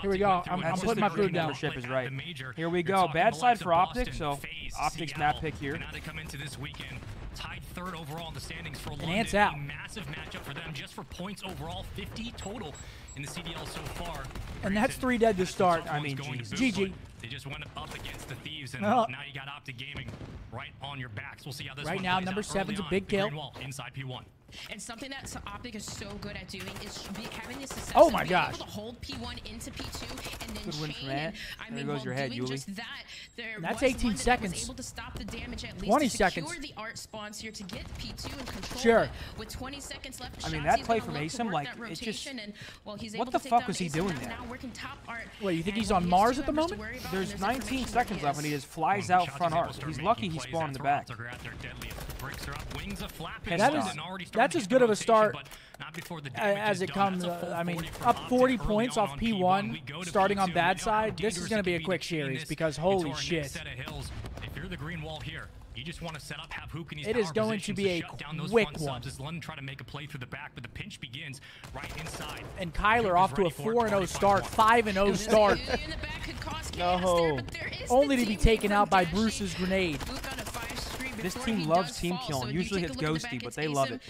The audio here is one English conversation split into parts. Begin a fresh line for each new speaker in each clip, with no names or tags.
Here we go. I'm putting my food down.
Membership is right. Here we go. Bad side for OpTic, so OpTic's map pick here.
Now they come into this weekend tied third overall in the standings for London.
Ants out.
A massive matchup for them just for points overall, 50 total in the CDL so far.
And that's 3 dead to start. I mean, GG.
They just went up against the Thieves, and now you got OpTic Gaming right on your backs. We'll see how this
right
one
now,
plays
number
out
7's a
early
big
on.
kill.
Green wall inside P1.
And something that OpTic is so good at doing is having the success
oh my
of
gosh.
being able to hold P1 into P2 and then
Good win from
chain.
that.
I
There
mean,
goes your head,
doing
Yuli.
just that,
That's
was
18
one that
seconds.
was able to stop the damage at least
20
to secure
seconds.
the art spawns here to get P2 in control.
Sure.
With 20 seconds left,
I mean,
shotzzy's
that play
gonna
from
look to
Asum,
work
like,
that
it just-
rotation, and, well, he's
what
able
the
to take
fuck
down
was he
Asum,
doing
now
there?
working top art.
Wait, you think
And
he's on
he has
Mars
2
at the
members to
moment?
worry about,
There's
and
19
information
seconds
he
left, and he
is.
just flies out front art. He's lucky he spawned in the back.
That's as good of a start as it comes. I mean, up 40 points off P1, starting on bad side. This is going to be a quick series because holy shit.
If you're the green wall here, you just want to set up, have huke in his
It is going to be a quick one.
As London try to make a play through the back, but the pinch begins right inside.
And Kyler off to a 4-0 start, 5-0 start.
No.
Only to be taken out by Bruce's grenade.
This team loves team killing. Usually it's ghosty, but they love it.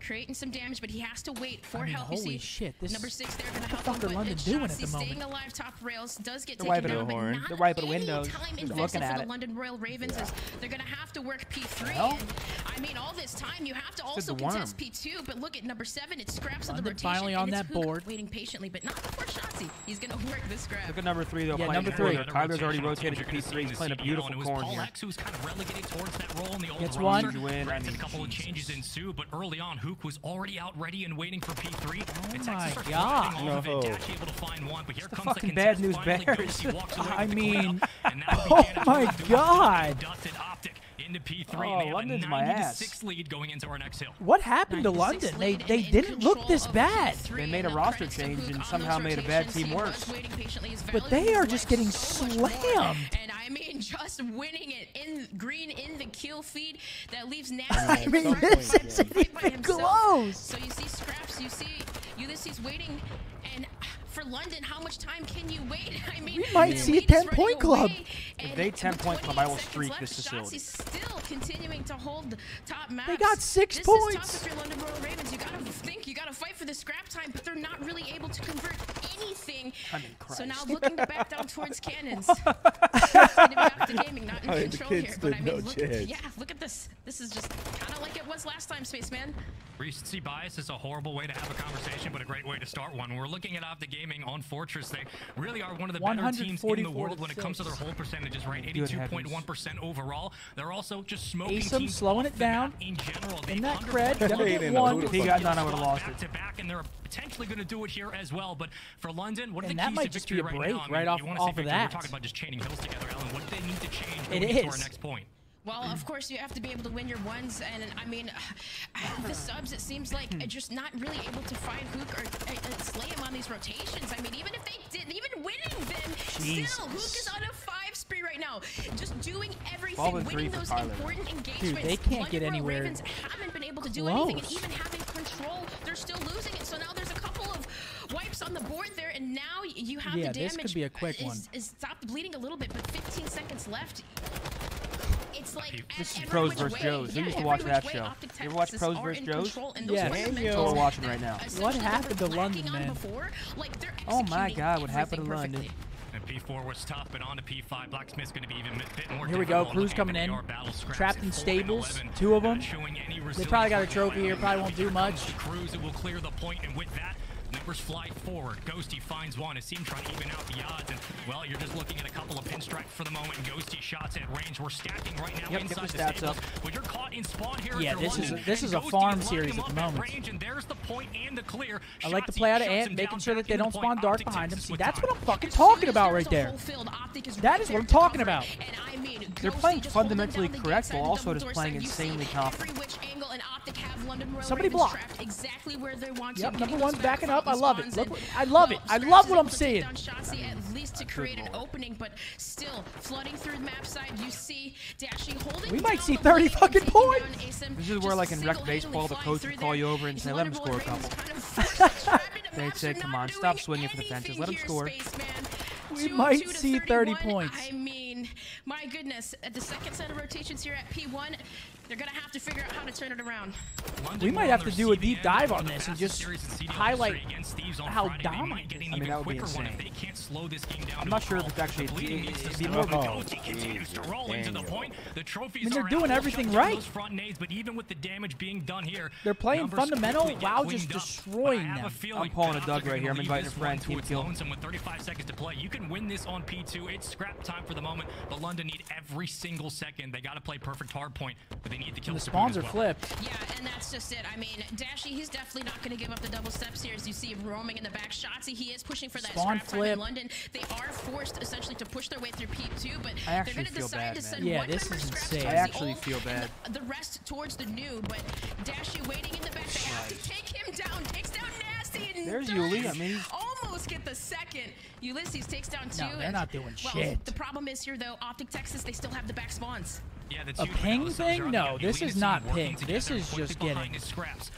Creating some damage, but he has to wait for
I mean,
help.
holy
you see,
shit, this
number 6 there gonna
what
help
the fuck
him,
are London
but
doing at
shotzzy
the moment?
staying alive top rails does get
They're
taken
wiping
down,
the
but
horn.
not
They're wiping
any
windows.
time
They're
invested
looking
for
at
the
it.
London Royal Ravens as they're gonna have to work P3.
Well,
And, I mean, all this time you have to also
the worm.
contest P2, but look at number 7. It scraps on the
London
rotation.
finally on
and
that
it's huke
board.
waiting patiently, but not before shotzzy. He's gonna work this scrap.
Look at number 3 though.
Yeah,
playing
number
before
3.
there. Kyler's already rotated to P3. He's playing a beautiful corn here.
Who's kind of relegated towards that role in the old
Gets
roster.
one.
Win. I
Granted,
mean,
a couple of changes ensue, but early on, huke was already out ready and waiting for P3.
Oh my god.
No. Dash able to find one, but here comes
fucking
the
bad
contest.
news
Finally,
bears.
Ghosty walks away
I
with the
mean,
cleanup, and now
oh
began a
my
move to
god.
dusted OpTic into P3,
Oh,
and they have
London's
a
my ass.
90-6 lead going into our next hill.
What happened to London? They didn't look this bad.
They made a roster change and somehow made a bad team worse.
But they are just getting slammed.
And I mean, just winning it in green in the kill feed that leaves
I
Nasty.
mean, this isn't even close.
So you see Scraps, you see Ulysses waiting, and for London, how much time can you wait? I mean,
We might see a 10-point club.
If they 10-point club, I will streak this facility.
Shotzzy's still continuing to hold the top maps.
They got 6
this
points.
Is tough if you're London Royal Ravens. You gotta think, you gotta fight for the scrap time, but they're not really able to convert anything.
I mean,
So now
Christ.
looking to back down towards cannons. OpTic Gaming not in
I mean, the
control
kid
here, but I
stood
mean,
no
look,
chance.
yeah, look at this. This is just kind of like it was last time, Spaceman.
Recency bias is a horrible way to have a conversation, but a great way to start one. We're looking at OpTic Gaming on Fortress. They really are one of the better teams in the world when it comes to their hold percentages, right? 82.1% overall. They're also just smoking
Asum
teams
slowing
off
it
the
down.
map in general.
In that
They
cred, gonna
Hey,
get
they know
one.
who the
If he got none, I would have lost
back
it.
to back, and they're potentially going to do it here as well. But for London, what are
And
the
that
keys
might
to
just
victory
be a
right
break
now? I mean,
right off-
you wanna say
off of
victory,
that.
We're talking about just chaining hills together, Alan. What do they need to change
It
going into our
is.
next point?
Well, of course, you have to be able to win your ones, and I mean, the subs, it seems like are just not really able to find huke or slay him on these rotations. I mean, even if they did, even winning them, still, huke is on a 5 spree right now. Just doing everything,
12 and
winning
3 for
those
Kyler.
important engagements.
Dude, they can't
London
get
Royal
anywhere
Ravens haven't been able to do anything, and
close.
even having control, they're still losing it. So now there's a couple of wipes on the board there, and now you have
Yeah,
the damage.
this could be a quick one.
Is stopped bleeding a little bit, but 15 seconds left. It's like
This is
every
Pros
which
versus
way.
Joes. Who
Yeah,
used to
every
watch
which
that
way
show?
OpTic
You ever watch
Texas
Pros
are
versus
in
Joes?
control, and those
Yes.
fundamentals
That's what we're watching right now.
essentially
What
they were
happened to
lacking
London,
on
man?
before, like they're
Oh my
executing
God, what happened to
everything
London?
perfectly.
And P4 was tough, but on to P5. Blacksmith's going to be even a bit more
Here we go,
difficult
Crew's
looking
coming
at
in.
the battle scraps
Trapped
at
in
4 and
stables,
11,
2 of them.
showing any
They probably got a
resilience
trophy here, probably won't do
Here
much.
comes the Crews, it will clear the point, and with that, numbers fly forward. Ghosty finds one. It seems trying to even out the odds, and well, you're just looking at a couple of pinstripes for the moment. Ghosty shots at range. We're stacking right now
Yep,
inside
get the
the
stats
stables.
up.
But you're caught in spawn here.
Yeah,
if you're
this is a-
London,
this
and
is a
Ghosty
farm
is
series
lining
at
up
the moment.
range, and there's the point and the clear.
I like to
Shotzzy
play out of
shuts
ant,
him
making
down
sure that
back
they
into
don't
the
spawn
point.
dark
OpTic
behind them.
takes
See,
with
that's
time.
what I'm fucking talking about right there. That is what I'm talking about.
They're playing fundamentally correct while also just playing insanely confident.
Somebody
block.
Exactly where they want
Yep,
to.
number
Getting
one's
those
backing
back
up. I
front
love it.
spawns
Look,
and,
what- I love it. I love what I'm seeing.
At least to create an opening, but still flooding through the map side. You see Dashy holding.
We might
down
see
the
30
lane and
fucking
taking
points.
down Asum
This is where,
just
like in rec
single-handedly
baseball, the
flying
coach
through
would call
there.
you over and
These
say, "Let him
London
score a
Royal
couple."
Ravens kind of forced trapped into
They'd say, come on, stop swinging for the fences. Let him score.
We might see 30 points.
I mean, my goodness. At the second set of rotations here at P1, they're going to have to figure out how to turn it around.
We might have to do a deep dive on this and just highlight how dominant it is.
I mean, that would be insane. I'm not sure if it's actually... It'd be more of a...
I mean, they're doing everything right. They're playing fundamental while just destroying them.
I'm pulling a Doug right here. I'm inviting a friend. Team kill.
With 35 seconds to play, you can win this on P2. It's scrap time for the moment, but London need every single second. They got to play perfect hard point, but they need to kill
the spawns are flipped.
Yeah, and that's just it. I mean, Dashy, he's definitely not going to give up the double steps here, as you see him roaming in the back. Shotzzy, he is pushing for that
spawn
scrap time in London. They are forced essentially to push their way through P2, but they're going to decide to send one
this is insane.
I actually feel bad.
The rest towards the new, but Dashy waiting in the back. They have to take him down. Takes down Nasty, and
there's Yuli. I mean,
almost get the second. Ulysses takes down 2.
No, they're not doing shit.
The problem is here, though, OpTic Texas, they still have the back spawns.
Yeah,
a ping thing? No, this is not ping. This is just getting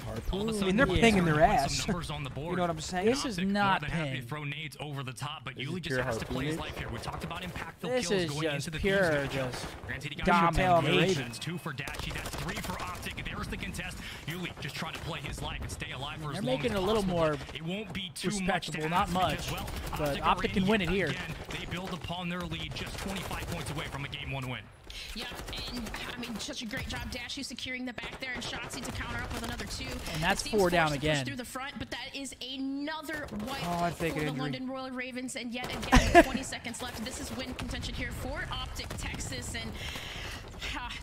harpoon.
I mean, they're pinging their ass. You know what I'm saying?
This is not ping.
Throw nades over the top, but Yuli just has to play his life here. We talked about impactful
this
kills
is
going into the
pure domination.
That's 2 for Dashy. That's 3 for OpTic. There's the contest. Yuli just trying to play his life and stay alive for as long as possible.
They're making it a little more
it won't be too
respectable, not much. But OpTic can win it here.
They build upon their lead, just 25 points away from a Game 1 win.
Yeah, and I mean, such a great job, Dashy securing the back there, and shotzzy to counter up with another 2.
And that's 4 down again.
Through the front, but that is another wipe
for
the London Royal Ravens, and yet again, 20 seconds left. This is win contention here for OpTic Texas, and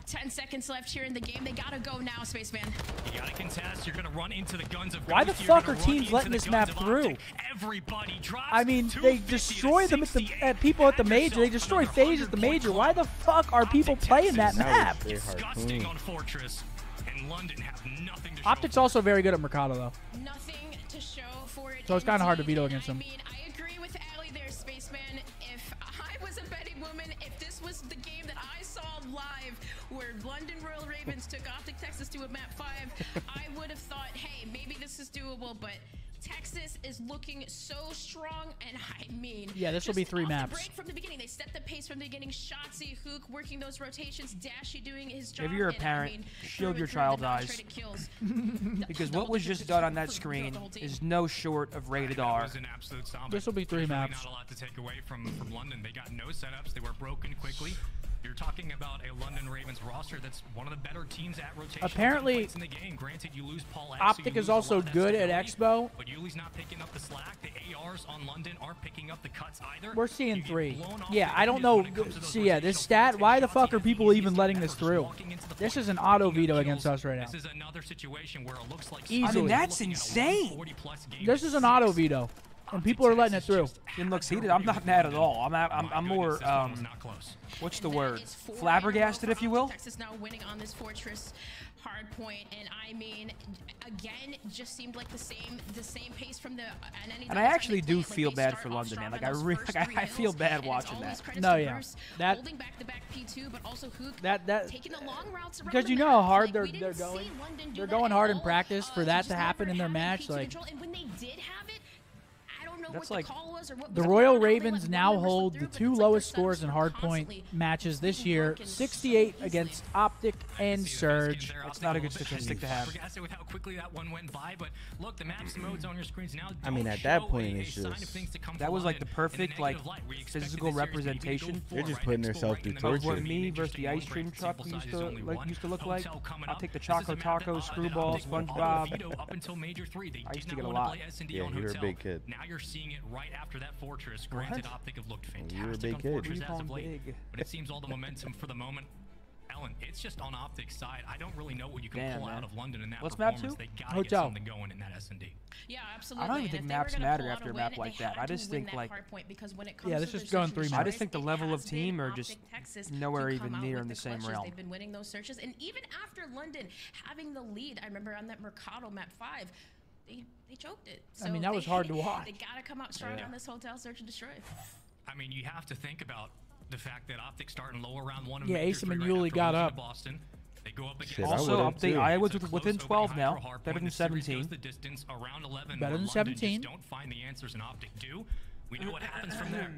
10 seconds left here in the game. They gotta go now, Spaceman.
You gotta contest. You're gonna run into the guns of.
Why the fuck are teams letting this map through?
Everybody drops.
I mean, they destroy them at people at the major. They destroy FaZe at the major. Why the fuck are people playing that map?
Disgusting on Fortress, and London have nothing to show.
OpTic's also very good at Mercado, though.
Nothing to show for it.
So it's kind of hard to veto against them.
I mean, I agree with Ali there, Spaceman. If I was a betting woman, if this was the game that I saw live, where London Royal Ravens took OpTic Texas to a map 5, I would have thought, hey, maybe this is doable, but Texas is looking so strong, and I mean,
yeah, this will be 3 maps.
Break from the beginning, they set the pace from the beginning. Shotzzy, huke working those rotations, Dashy doing his job.
If you're a parent, shield your child's eyes, because what was just done on that screen is no short of rated R.
This will be 3 maps.
Not a lot to take away from London. They got no setups. They were broken quickly. You're talking about a London Ravens roster that's one of the better teams at rotation.
Apparently,
in the game. Granted, you lose Paul X,
OpTic is also good at Expo.
But Yuli's not picking up the slack. The ARs on London aren't picking up the cuts either.
We're seeing 3. Yeah, I don't know. See, yeah, this stat, why the fuck are people even letting this through? This is an auto veto against us right now.
This is another situation where it looks like
easily.
I mean, that's insane.
This is an auto veto. And people are letting it through.
It looks heated. I'm not mad at all. I'm more, what's the word? Flabbergasted, if you will.
Texas now winning on this Fortress hard point, and I mean, again, just seemed like the same pace from the.
And I actually do feel bad for London, man. Like I feel bad watching that.
No, yeah, that.
Holding back the back P2, but also huke.
That.
Taking the long routes around
because you know how hard they're going. They're going hard in practice for that to happen in their match, like.
And when they did have it,
that's like
the Royal Ravens now hold the 2 lowest scores in hardpoint matches this year, 68 against OpTic and Surge.
That's not a good statistic to have.
With how quickly that one went by, but look, the maps and modes on your screens now.
I mean, at that point, it's just
that was like the perfect like physical representation.
They're just putting themselves through torture.
What me versus the ice cream truck used to look like. I'll take the Choco Taco, Screwball, SpongeBob. I used to get a lot.
Yeah, you were a big kid.
Now you're seeing it right after that Fortress. Granted, OpTic have looked fantastic.
You were a big kid.
Fortress as of late, but it seems all the momentum for the moment. Ellen, it's just on OpTic's side. I don't really know what you can pull out of London in that performance.
Map 2?
They gotta get something going in that S&D.
Yeah, absolutely.
I don't even think maps matter after a map like that. I just think like,
yeah, this is going 3 maps.
I just think the level of team are just nowhere even near in the same realm.
They've been winning those searches, and even after London having the lead, I remember on that Mercado map 5. They choked it. So
I mean, that was hard to watch.
They gotta come out strong on this hotel search and destroy.
I mean, you have to think about the fact that OpTic starting lower round 1.
Yeah, Asim and Yuli got up.
Boston. They go up against
Shit,
also, update. I was
It's a
within
close
12
opening
now.
hydra hard
Better
point.
than
The series
17.
goes the distance around 11.
Better than
London
17.
just don't find the answers, and OpTic do. We know what happens from there.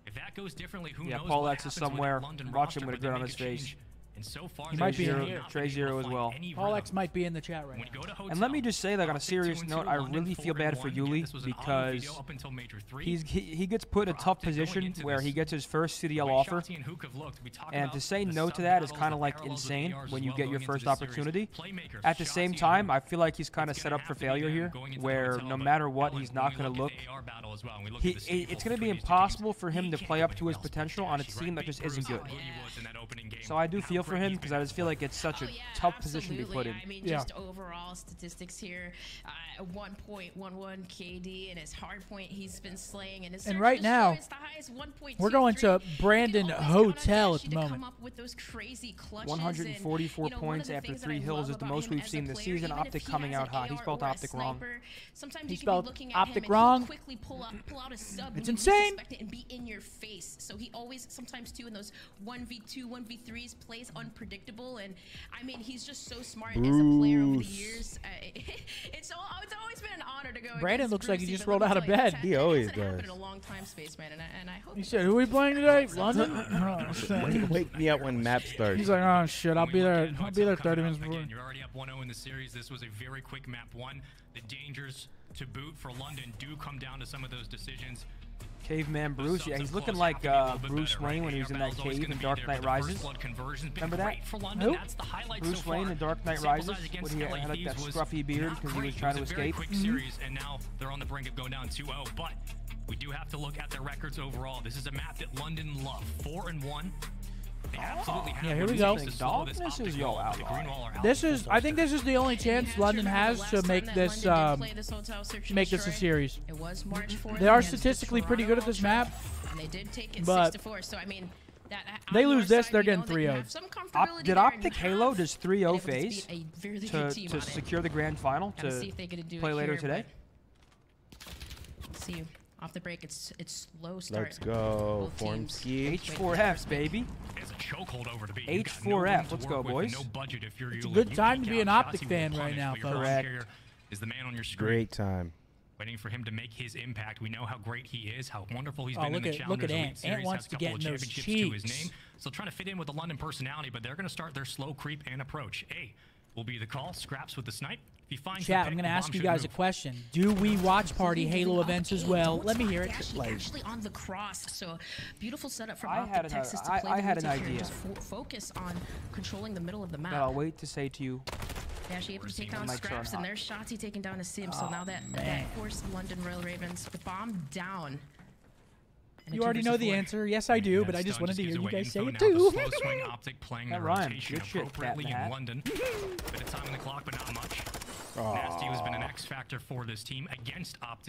If that goes differently, who
Yeah,
knows
Paul
what
X is
happens with
somewhere.
that London
Watch him
roster,
with a
but
grin
they
on
make
his
a
face.
change. And so far,
He might be in
they've
here.
not been able to
Zero as
find
well.
any
Paul
rhythm.
X might be in the chat right
When you
now.
go to hotel,
And let me just say, like, on a
OpTic
serious
2-2,
note, I
London
really feel bad for
4-1.
Yuli
This was an audio
because
video up until major 3.
he gets put in a tough
OpTic going
position
into
where
this,
he gets his first
the
CDL
way
offer.
shotzzy and huke have looked, we talk
And
about
to say
the
no to that is
sub-battles,
kind of
the
like
parallels with
insane
ARs
when
as
you
well
get
going
your
into
first
this series.
opportunity.
Playmakers,
At the same
shotzzy
time,
and
I feel like he's kind of
it's
set
gonna
up for
have to be
failure
them
here,
going into the
where
hotel,
no
but
matter what,
Ellen,
he's
when
not
we
going to
look
look.
at the AR battle as well, and we look at the staple
It's going to be
between these two
impossible
teams,
for him
he
to
can't
play
do
up to
anything
his
else but
potential on a
dashy,
team that
right?
just
Big
isn't
bruise
good.
how he was in that opening game,
So I do
and how
feel for
great
him
he's
because
been
I
at
just feel like it's such a tough position to be put in.
I mean,
Yeah.
just overall statistics here, 1.11 KD, and his hard point he's been slaying, and his
And
search
right
and
now,
destroy is the highest 1.23.
we're going to Brandon
You can always count on
Hotel at
Dashy
the
to
moment.
come up with those crazy clutches,
144
and, you know, one of
points
the
after
things that
3
I
hills
love
is the
about
most
him
we've
as
seen
a
this
player,
season.
even if
OpTic
he
coming
has
out
an
hot. He
AR
spelled
or a
OpTic wrong.
sniper, sometimes
He
you can
spelled
be looking at him
OpTic
and
wrong.
he'll quickly pull out a sub.
It's
when you least
insane.
expect it and be in your face. So he always, sometimes too, in those 1v2, 1v3s, plays unpredictable. And I mean, he's just so smart as a player over the years. It's always been an honor to go.
Brandon
against
looks like
Bruce,
he just
but
rolled
let me
out of
tell you,
bed.
it's
He always
hasn't happened
does.
in a long time, Spaceman, and I hope
He said, "Who are we playing today? London."
Wake me up when map starts.
He's like, "Oh shit, I'll be there. I'll be there 30 minutes before."
Again, you're already up 1-0 in the series. This was a very quick map 1. The dangers to boot for London do come down to some of those decisions.
Caveman
Those
Bruce,
subs
yeah,
up
he's
close
looking
have
like
to be a little bit
Bruce
better,
Wayne
right?
when he was in
AR
that
battle's always
cave
gonna
in
be
Dark
there,
Knight
but the first
Rises.
blood conversion's been
Remember that?
great for London.
Who?
That's the highlight
Bruce
so
Wayne
far.
in Dark Knight
Sample
Rises
size
when
against
he had
LA
like that
Thieves was
scruffy beard
not
because he was
great.
trying to
It was a very
escape.
quick series, and now they're on the brink of going down 2-0. But we do have to look at their records overall. This is a map that London love. 4-1. They absolutely have
Yeah, here
what
we
it
go.
takes to slow this
Darkness is
OpTic
your
wall. The
ally.
green wall are out.
This is, I think, this is the only chance London has to make this a series.
It was March 4th
They are
against the
statistically pretty good at this
Toronto
map,
and they did take it
but
6-4. So I mean, that
they
on
lose
your
this,
side,
they're
you know
getting
that you
3-0'd.
have some comfortability
Did
there, and you
OpTic Halo
have
just
been
3-0
able to
phase
beat a really
to
good team on it.
secure the grand final
Gotta
to
see if they can do
play
it
later
here,
today?
but see, off the break, it's slow start.
Let's go,
Both teams.
Formski.
H4F, baby.
It's a chokehold over to beat.
H4F, let's go, boys.
No budget if you're
It's a
Yuli.
good
You
time
peek
to be an
out,
OpTic
shotzzy
fan
will
right
punish,
now,
but your
folks.
cross
Correct.
carrier is the man on your screen.
Great time.
Waiting for him to make his impact. We know how great he is, how wonderful he's
Oh,
been
look
in the
at- look
Challengers
at
Elite
Ant.
Series.
Ant wants
Has a
to
couple
get
of
in those
championships to his
cheeks.
name. Still trying to fit in with the London personality, but they're going to start their slow creep and approach. A will be the call. Scraps with the snipe. If he finds
Chat,
the
I'm
pick,
going to
the
ask
bomb
you
should
guys a
move.
question. Do we watch party Halo events as well? Let me hear it.
Dashy
Like,
actually on the cross, so beautiful setup from
I had
OpTic
an-
Texas to
I-
play
I
the
had
route
an
here,
idea.
just focus on controlling the middle of the
That I'll
map.
wait to say to you.
Dashy able to take down
Mics are
Scraps,
hot.
and there's shotzzy taking down a simp. So now that forced London Royal Ravens the bomb down. And
you
a
already
2
know
versus
the
4.
answer. Yes, I do, but I
That
just
stun
wanted to
gives
hear you
away
guys say
info
it
now.
too.
The slow swing OpTic playing
That
the
rhymed.
rotation
Good shit,
appropriately
Fat
in
Hat.
London. Bit of time on the clock, but not much. Nasty has been an X factor for this team against OpTic.